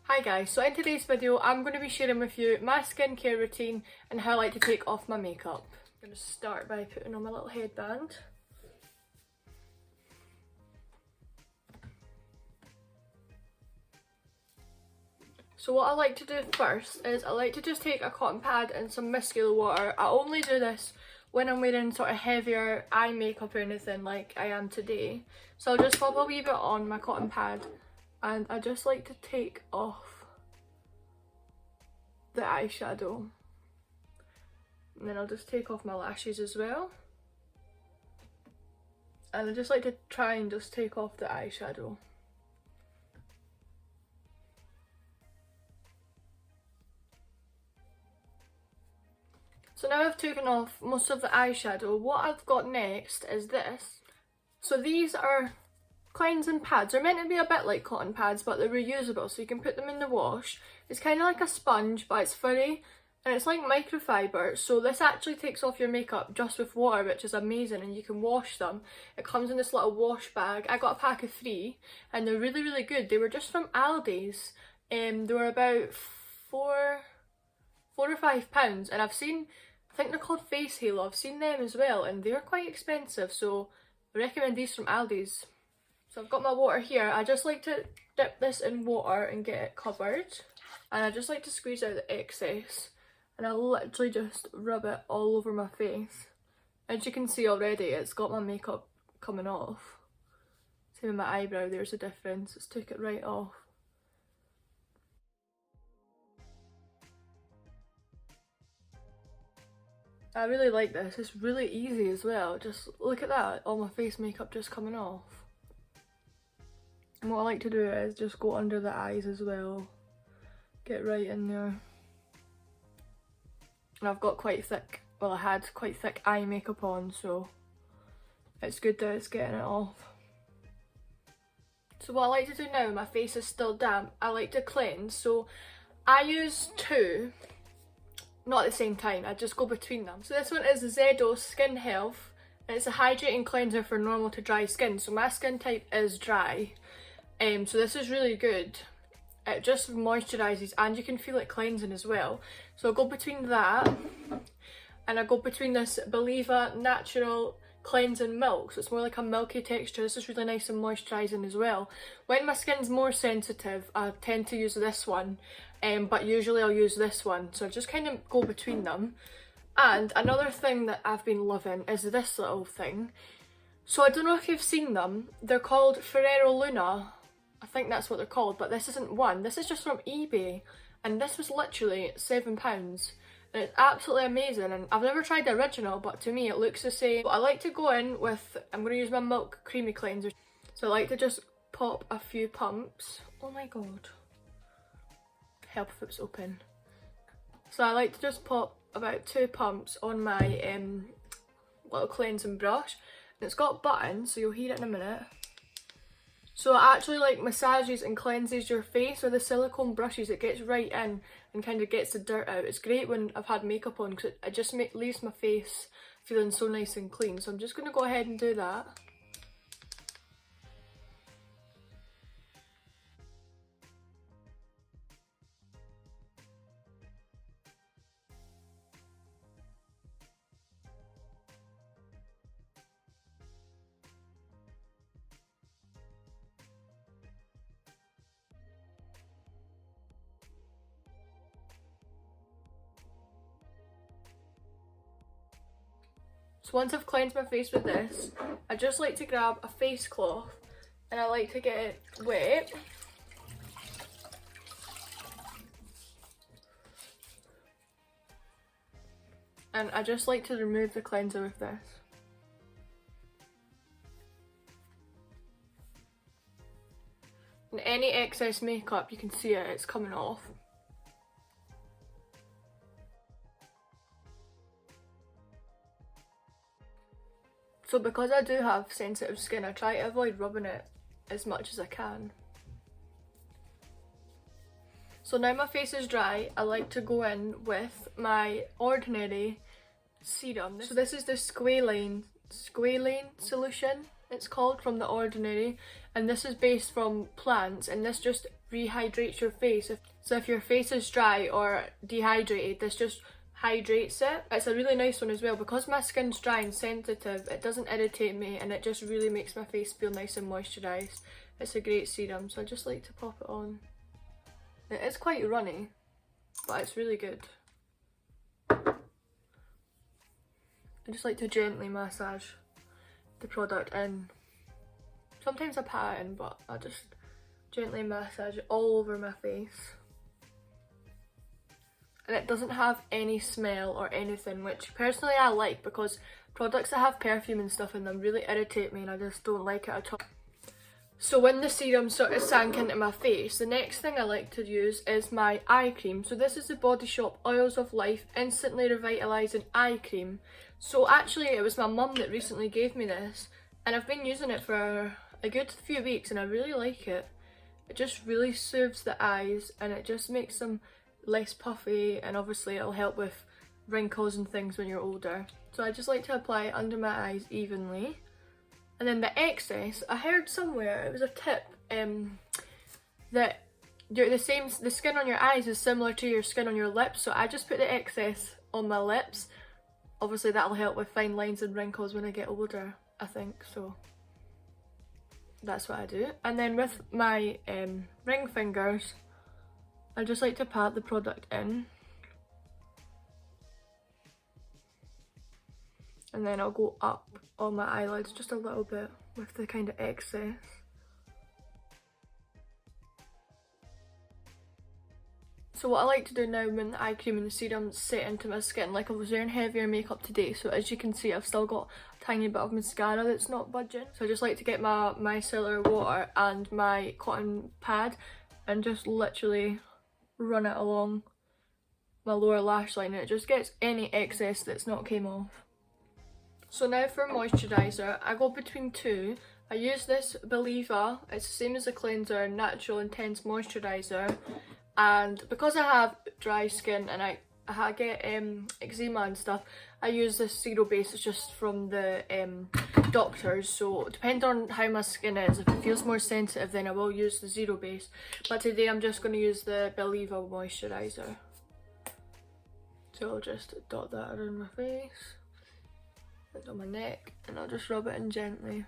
Hi guys, so in today's video I'm going to be sharing with you my skincare routine and how I like to take off my makeup. I'm going to start by putting on my little headband. So what I like to do first is I like to just take a cotton pad and some muscular water. I only do this when I'm wearing sort of heavier eye makeup or anything like I am today. So I'll just pop a wee bit on my cotton pad and I just like to take off the eyeshadow. And then I'll just take off my lashes as well. And I just like to try and just take off the eyeshadow. So now I've taken off most of the eyeshadow, what I've got next is this. So these are cleansing pads. They're meant to be a bit like cotton pads, but they're reusable, so you can put them in the wash. It's kind of like a sponge, but it's furry, and it's like microfiber, so this actually takes off your makeup just with water, which is amazing, and you can wash them. It comes in this little wash bag. I got a pack of 3, and they're really, really good. They were just from Aldi's. They were about £4 or £5, and I think they're called Face Halo. I've seen them as well, and they're quite expensive, so I recommend these from Aldi's. So I've got my water here. I just like to dip this in water and get it covered, and I just like to squeeze out the excess, and I literally just rub it all over my face. As you can see already, it's got my makeup coming off. Same with my eyebrow, there's a difference. It's took it right off. I really like this. It's really easy as well. Just look at that, all my face makeup just coming off. And what I like to do is just go under the eyes as well. Get right in there. And I've got quite thick, well, I had quite thick eye makeup on, so it's good that it's getting it off. So what I like to do now, my face is still damp, I like to cleanse. So I use 2. Not at the same time, I just go between them. So this one is Zedo Skin Health, and it's a hydrating cleanser for normal to dry skin. So my skin type is dry, so this is really good. It just moisturises and you can feel it cleansing as well. So I go between that, and I go between this Beleva Natural Cleansing Milk. So it's more like a milky texture. This is really nice and moisturising as well. When my skin's more sensitive, I tend to use this one. But usually I'll use this one, so I just kind of go between them. And another thing that I've been loving is this little thing. So I don't know if you've seen them, they're called Ferrero Luna. I think that's what they're called, but this isn't one. This is just from eBay, and this was literally £7. And it's absolutely amazing, and I've never tried the original, but to me it looks the same. But I like to go in with, I'm going to use my Milk Creamy Cleanser. So I like to just pop a few pumps. Oh my god. Help if it's open. So I like to just pop about 2 pumps on my little cleansing brush. And it's got buttons, so you'll hear it in a minute. So it actually like massages and cleanses your face with the silicone brushes. It gets right in and kind of gets the dirt out. It's great when I've had makeup on because it just leaves my face feeling so nice and clean. So I'm just going to go ahead and do that. So once I've cleansed my face with this, I just like to grab a face cloth and I like to get it wet. And I just like to remove the cleanser with this. And any excess makeup, you can see it, it's coming off. So because I do have sensitive skin, I try to avoid rubbing it as much as I can. So now my face is dry, I like to go in with my Ordinary serum. So this is the squalane solution. it's called, from The Ordinary, and this is based from plants, and this just rehydrates your face. So if your face is dry or dehydrated, this just hydrates it. It's a really nice one as well because my skin's dry and sensitive. It doesn't irritate me and it just really makes my face feel nice and moisturised. It's a great serum, so I just like to pop it on. It is quite runny, but it's really good. I just like to gently massage the product in. Sometimes I pat it in, but I just gently massage it all over my face. And it doesn't have any smell or anything, which personally I like, because products that have perfume and stuff in them really irritate me and I just don't like it at all. So when the serum sort of sank into my face, the next thing I like to use is my eye cream. So this is the Body Shop Oils of Life Instantly Revitalising Eye Cream. So actually it was my mum that recently gave me this, and I've been using it for a good few weeks and I really like it. It just really soothes the eyes and it just makes them less puffy, and obviously it'll help with wrinkles and things when you're older. So I just like to apply it under my eyes evenly. And then the excess, I heard somewhere, it was a tip, that the skin on your eyes is similar to your skin on your lips, so I just put the excess on my lips. Obviously that'll help with fine lines and wrinkles when I get older, I think, so that's what I do. And then with my ring fingers, I just like to pat the product in. And then I'll go up on my eyelids just a little bit with the kind of excess. So what I like to do now when the eye cream and the serum set into my skin, like I was wearing heavier makeup today, so as you can see I've still got a tiny bit of mascara that's not budging. So I just like to get my micellar water and my cotton pad and just literally run it along my lower lash line, and it just gets any excess that's not came off. So now for moisturiser, I go between two. I use this Beleva, it's the same as the cleanser, Natural Intense Moisturiser, and because I have dry skin and I get eczema and stuff, I use this zero base. It's just from the doctors, so depending on how my skin is, if it feels more sensitive then I will use the zero base, but today I'm just going to use the Beleva moisturiser. So I'll just dot that around my face and on my neck, and I'll just rub it in gently.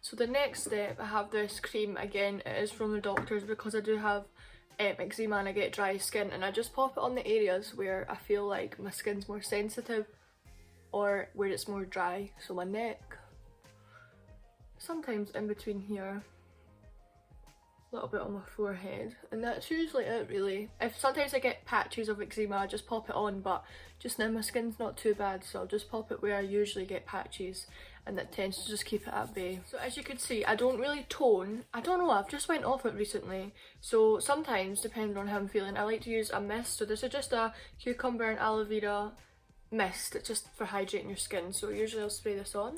So the next step, I have this cream. Again, it is from the doctors because I do have eczema and I get dry skin, and I just pop it on the areas where I feel like my skin's more sensitive or where it's more dry. So my neck, sometimes in between here, a little bit on my forehead, and that's usually it really. If sometimes I get patches of eczema, I just pop it on, but just now my skin's not too bad, so I'll just pop it where I usually get patches, and that tends to just keep it at bay. So as you can see, I don't really tone. I don't know, I've just went off it recently, so sometimes depending on how I'm feeling I like to use a mist. So this is just a cucumber and aloe vera mist. It's just for hydrating your skin, so usually I'll spray this on.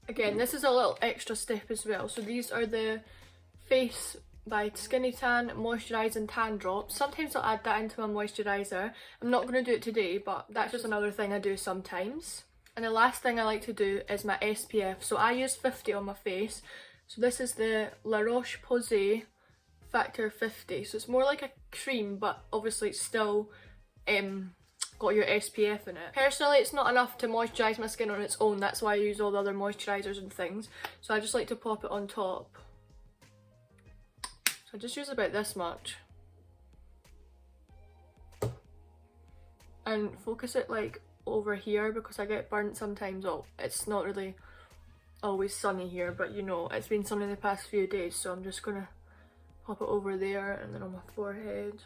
Again, this is a little extra step as well. So these are the Face by Skinny Tan Moisturising Tan Drops. Sometimes I'll add that into my moisturiser. I'm not going to do it today, but that's just another thing I do sometimes. And the last thing I like to do is my SPF. So I use 50 on my face. So this is the La Roche-Posay Factor 50. So it's more like a cream, but obviously it's still got your SPF in it. Personally, it's not enough to moisturise my skin on its own. That's why I use all the other moisturisers and things. So I just like to pop it on top. So I just use about this much. And focus it like over here because I get burnt sometimes. Oh, it's not really always sunny here, but you know, it's been sunny the past few days, so I'm just gonna pop it over there and then on my forehead.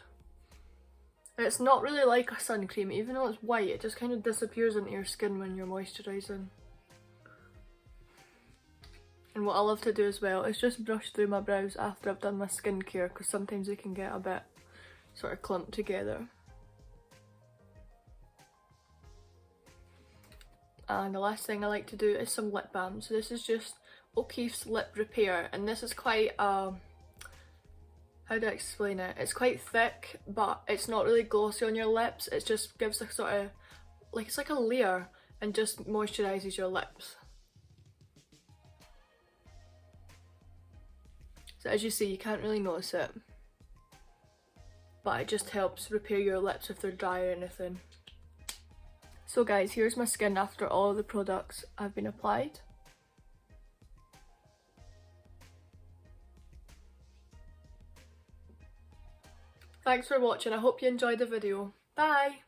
And it's not really like a sun cream, even though it's white, it just kind of disappears into your skin when you're moisturising. And what I love to do as well is just brush through my brows after I've done my skincare, because sometimes they can get a bit sort of clumped together. And the last thing I like to do is some lip balm. So this is just O'Keeffe's Lip Repair, and this is quite how do I explain it? It's quite thick, but it's not really glossy on your lips. It just gives a sort of, like, it's like a layer and just moisturises your lips. So as you see, you can't really notice it, but it just helps repair your lips if they're dry or anything. So guys, here's my skin after all of the products have been applied. Thanks for watching, I hope you enjoyed the video. Bye!